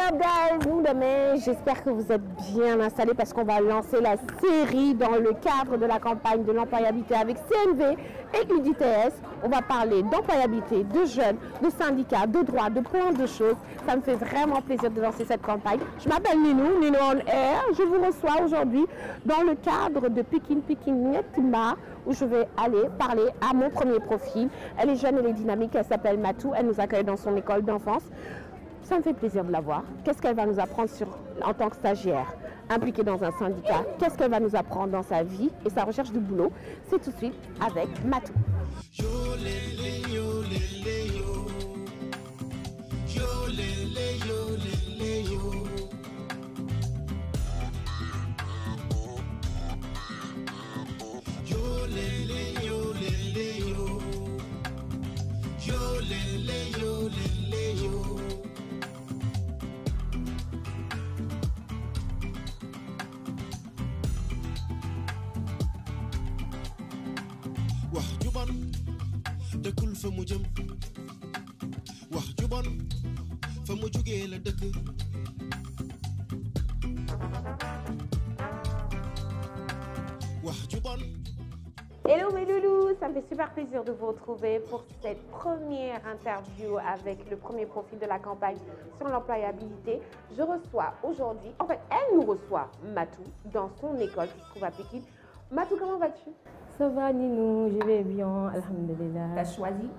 up guys, nous demain, j'espère que vous êtes bien installés parce qu'on va lancer la série dans le cadre de la campagne de l'employabilité avec CNV et UDTS. On va parler d'employabilité, de jeunes, de syndicats, de droits, de plein de choses. Ça me fait vraiment plaisir de lancer cette campagne. Je m'appelle Ninou, Ninou on Air. Je vous reçois aujourd'hui dans le cadre de Pekin Netima où je vais aller parler à mon premier profil. Elle est jeune, elle est dynamique, elle s'appelle Matou, elle nous accueille dans son école d'enfance. Ça me fait plaisir de la voir. Qu'est-ce qu'elle va nous apprendre en tant que stagiaire, impliquée dans un syndicat? Qu'est-ce qu'elle va nous apprendre dans sa vie et sa recherche de boulot? C'est tout de suite avec Matou. dëkkul fa mu jëm wax ju bon fa mu jugee la dëkk wax ju bon. Hello mes loulous, ça me fait super plaisir de vous retrouver pour cette première interview avec le premier profil de la campagne sur l'employabilité. Je reçois aujourd'hui, en fait elle nous reçoit, Matou, dans son école qui se trouve à Pékin. Matou, comment vas-tu? Ça va Ninou, je vais bien, alhamdulillah. Tu as choisi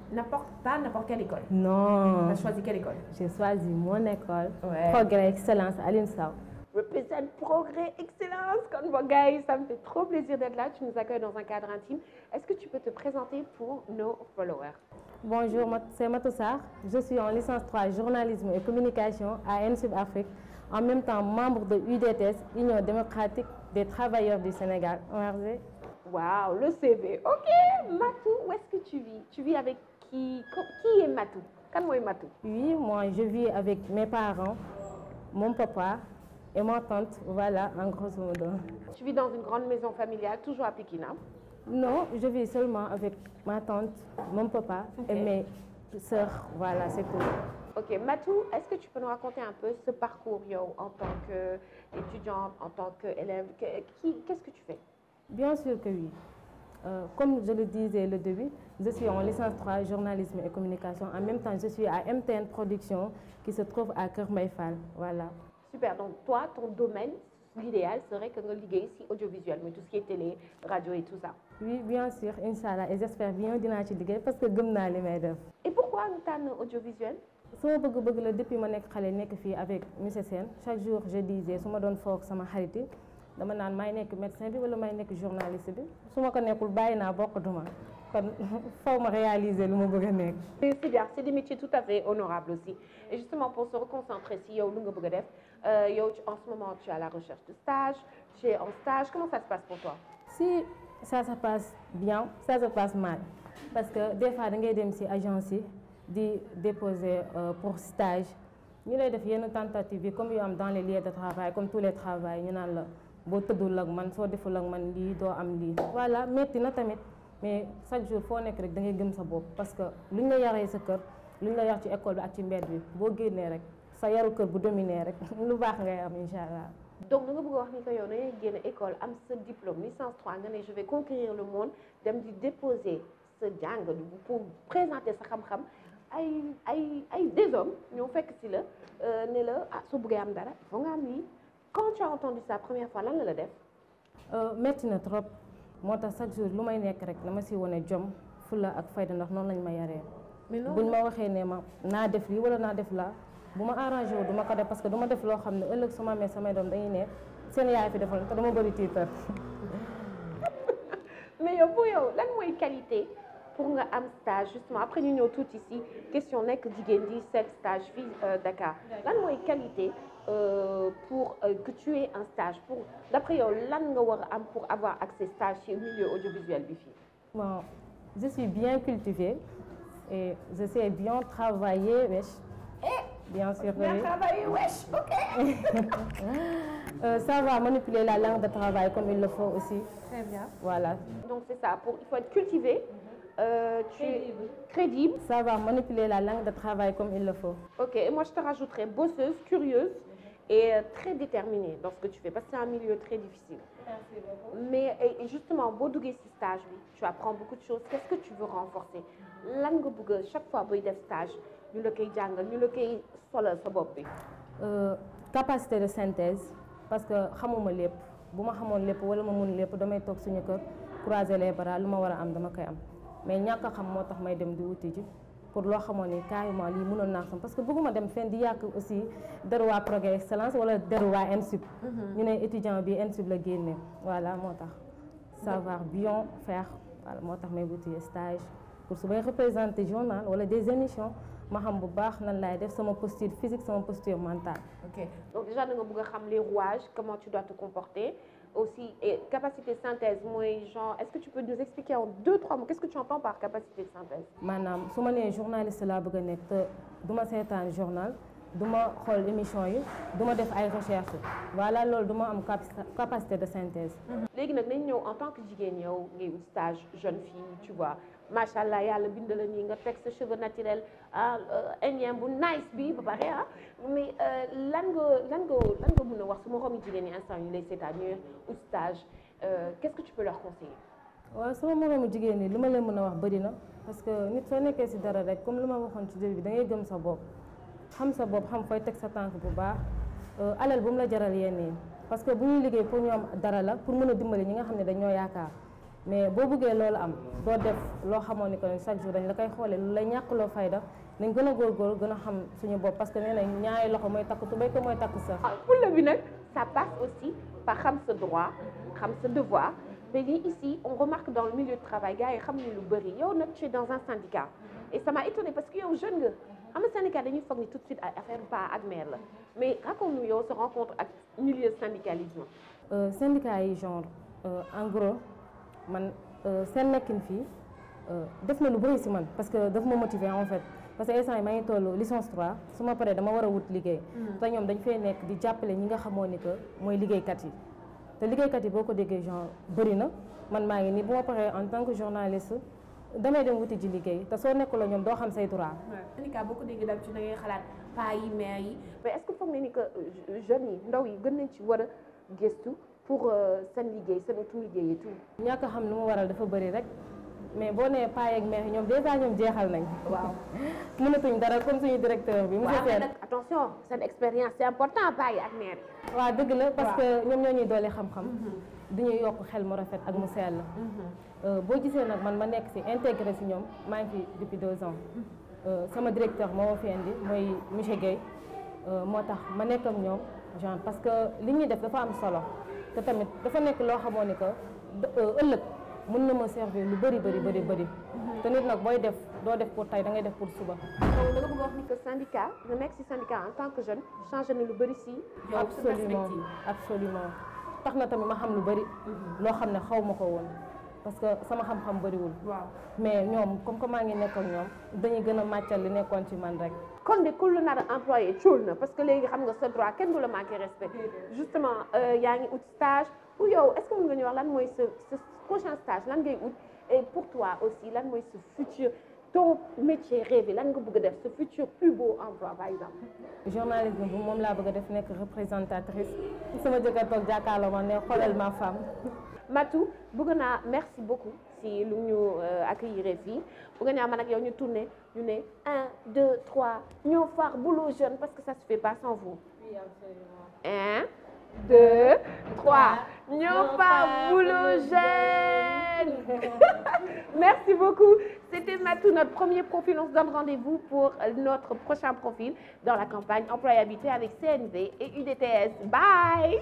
pas n'importe quelle école? Non. Tu as choisi quelle école? J'ai choisi mon école, ouais. Progrès Excellence à l'INSAO. Represent Progrès Excellence, comme bon guys, ça me fait trop plaisir d'être là. Tu nous accueilles dans un cadre intime. Est-ce que tu peux te présenter pour nos followers? Bonjour, c'est Matou Sarr. Je suis en licence 3 journalisme et communication à ENSUB Afrique. En même temps, membre de UDTS, Union démocratique des travailleurs du Sénégal. Merci. Waouh, le CV. Ok, Matou, où est-ce que tu vis? Tu vis avec qui? Qui est Matou? Quand est Matou? Oui, moi je vis avec mes parents, mon papa et ma tante. Voilà, en grosso modo. Tu vis dans une grande maison familiale, toujours à Pékin? Non, je vis seulement avec ma tante, mon papa et mes sœurs. Voilà, c'est tout. Ok, Matou, est-ce que tu peux nous raconter un peu ce parcours en tant qu'étudiante, en tant qu'élève? Qu'est-ce que tu fais? Bien sûr que oui. Comme je le disais le début, je suis en licence 3 journalisme et communication. En même temps, je suis à MTN Production qui se trouve à Kër Mbaye Fall. Voilà. Super. Donc toi, ton domaine, l'idéal serait que nous liguions ici audiovisuel, mais tout ce qui est télé, radio et tout ça. Oui, bien sûr, Inch'Allah. Et j'espère bien dinaa ci liggéey parce que gëm naa li may def. Et pourquoi nous tànn audiovisuel? sama bëgg-bëgg la depuis ma nekk xale nekk fii avec monsieur Sène chaque jour je disais su ma doon foog sama xarit yi dama naan may nekk médecin bi wala may nekk journaliste bi su ma ko nekkul bàyyi naa bokkatuma kon faw ma réaliser lu ma bëgg a nekk. C'est bien, c'est des métiers tout à fait honorables aussi. Et justement pour se reconcentrer si yow lu nga bëgg a def yow en ce moment tu es à la recherche de stage, tu es en stage, comment ça se passe pour toi? Si ça se passe bien, ça se passe mal parce que des fois da ngay dem ci agence yi di déposer pour stage ñu lay def yenn tentative yi comme yu am dans les lieux de travail comme tous les travails ñu naan la boo tëddul ak man soo deful ak man lii doo am lii voilà metti na tamit mais chaque jour foo nekk rek da ngay gëm sa bopp parce que luñ la yaree sa kër luñ la yar ci école bi ak ci mbedd bi boo génnee rek sa yaru kër bu dominé rek lu baax ngay am incha allah. Donc da nga bëgg a wax ni que yow da ngay génn école am sa diplôme licence 3 nga ne je vais conquérir le monde dem di déposer sa jàng pour présenter sa xam-xam ay des hommes ñoo fekk si la ne la ah soo bëggee am dara il faut nga am lii. Quand tu as entendu ça première fois lan la la def? metti na trop moo tax chaque jour lu may nekk rek dama si wane jom fulla ak fayda ndax noonu lañ ma yaree. buñ ma waxee ne ma naa def lii wala naa def laa bu ma arrangé wu du ma ko def parce que du ma def loo xam ne ëllëg su ma amee samay doom dañuy ne seen yaay fi defal te dama bëri tiitar. Mais yow pour yow lan mooy qualité pour nga am stage justement après ñu ñëw tout ici question nekk jigéen di seet stage fii Dakar lan mooy qualité pour que tu aies un stage pour d'après yow lan nga war a am pour avoir accès stage ci milieu audiovisuel bi fii? Bon, je suis bien cultivée et je sais bien travailler wesh. Bien sûr. Bien travailler wesh, ok. Ça va manipuler la langue de travail comme il le faut aussi. Très bien. Voilà. Donc c'est ça, il faut être cultivé, tu es crédible. Savoir manipuler la langue de travail comme il le faut. Ok, et moi je te rajouterais bosseuse, curieuse et très déterminée dans ce que tu fais parce que c'est un milieu très difficile. Merci beaucoup. Mais et justement, boo duggee ci stage bi, tu apprends beaucoup de choses. Qu'est-ce que tu veux renforcer? Lan nga bëgg chaque fois booy def stage ñu la koy jàngal ñu la koy solal sa bopp bi. Capacité de synthèse parce que xamuma lépp bu ma xamoon lépp wala ma mun lépp damay toog suñu kër croiser les bras lu ma war a am dama koy am mais ñàkk a xam moo tax may dem di wuti ji pour loo xamoon ni carrément lii mënoon naa xam parce que bëgguma dem fenn di yàq aussi deru waa Progrès Excellence wala deru waa ENSUP. ñu ne étudiant bi ENSUP la génne voilà moo tax savoir bien faire voilà moo tax may wuti stage pour su may représenter journal wala des émissions ma xam bu baax nan laay def sama posture physique sama posture mentale. Ok donc déjà da nga bëgg a xam les rouages comment tu dois te comporter aussi et capacité de synthèse mooy genre est-ce que tu peux nous expliquer en 2-3 mots qu'est-ce que tu entends par capacité de synthèse. maanaam su ma nee journaliste laa bëgg a nekk te du ma seetaan journal du ma xool émission yi du ma def ay recherche voilà loolu du ma am capacité de synthèse. léegi nag nañ ñëw en tant que jigéen yow ngay wut stage jeune fille tu vois macha allah yàlla bind la nii nga teg sa cheveux naturel ah indien bu nice bi ba pare ah mais lan nga mën a wax su ma xoolee jigéen ñi instant ñu lay seetaan ñu wut stage qu'est-ce que tu peux leur conseiller. waaw sama moroomu jigéen ñi li ma leen mën a wax bëri na parce que nit soo nekkee ci dara rek comme li ma waxoon ci début bi da ngay gëm sa bopp xam sa bopp xam fooy teg sa tànk bu baax alal bu mu la jaral yenn yi parce que bu ñuy liggéey pour ñu am dara la pour mën a dimbali ñi nga xam ne dañoo yaakaar mais boo bëggee loolu am doo def loo xamoon ni que chaque jour dañ la koy xoolee lu lay ñàkk loo fayda nañ gën a góorgóorlu gën a xam suñu bopp parce que nee nañ ñaari loxo mooy takk tubéy ko mooy takk sa. fulla bi nag ça passe aussi par xam sa droit xam sa devoir mais ici on remarque dans le milieu de travail gars yi xam ni lu bëri yow nag tu es dans un syndicat et ça m'a étonné parce que yow jeune nga xam nga syndicat dañuy foog ni tout de suite affaire pas ak maire la mais raconte-nous yow sa rencontre ak milieu syndicalisme. syndicat yi genre en gros man seen nekkin fii def na lu bëri si man parce que daf ma motiver en fait parce que instant yi maa ngi toll licence 3 su ma paree dama war a wut liggéey. te ñoom dañ fay nekk di jàppale ñi nga xamoon ni que mooy liggéeykat yi te liggéeykat yi boo ko déggee genre bëri na man maa ngi nii bu ma paree en tant que journaliste damay dem wuti ji liggéey te soo nekkuloo ñoom doo xam say droit. syndicat boo ko déggee daal ci da ngay xalaat paa yi maire yi mais est-ce que foog nga ni que jeunes yi ndaw yi gën nañ ci war a gëstu pour seen liggéey seen utu liggéey et tout. ñàkk a xam lu mu waral dafa bëri rek mais boo nee paa yeeg maire yi ñoom déjà ñoom jeexal nañ. waaw mënatuñ dara comme suñu directeur bi. monsieur Sène attention seen expérience c'est important paa yi ak maire yi. waaw dëgg la parce que ñoom ñoo ñuy doole xam-xam. du ñuy yokk xel mu rafet ak mu sell. boo gisee nag man ma nekk ci intégré ci ñoom maa ngi fi depuis 2 ans. sama directeur moo ma fi indi mooy monsieur Guèye moo tax ma nekk ak ñoom genre parce que li ñuy def dafa am solo te tamit dafa nekk loo xamoo ni que ëllëg mën na ma servir lu bëri te nit nag booy def doo def pour tey da ngay def pour suba. donc da nga bëgg wax ni que syndicat nga nekk ci syndicat en tant que jeune changé na lu bëri ci. absolument tax na tamit ma xam lu bëri. loo xam ne xaw ma ko woon. parce que sama xam-xam bëriwul. waaw mais ñoom comme que maa ngi nekk ak ñoom dañuy gën a màccal li nekkoon ci man rek. kon de ku la nar a employé cool na parce que léegi xam nga sa droit kenn du la manqué respect. justement yaa ngi ut stage pour yow est-ce que mën nga ñu wax lan mooy sa prochain stage lan ngay ut et pour toi aussi lan mooy sa futur ton métier rêvé lan nga bëgg a def sa futur plus beau emploi par exemple. journalisme bu moom laa bëgg a def nekk représentatrice sama jëkkër toog jàkkaarloo ma ne xoolal ma femme. Matou bëgg naa merci beaucoup si lu ñu accueillir fii bëgg naa man ak yow ñu tourner ñu ne 1 2 3 ñoo far boulot jeune parce que ça se fait pas sans vous. Oui, absolument. 1 2 3 ñoo far boulot jeune. Merci beaucoup. C'était Matou, notre premier profil. On se donne rendez-vous pour notre prochain profil dans la campagne employabilité avec CNV et UDTS. Bye.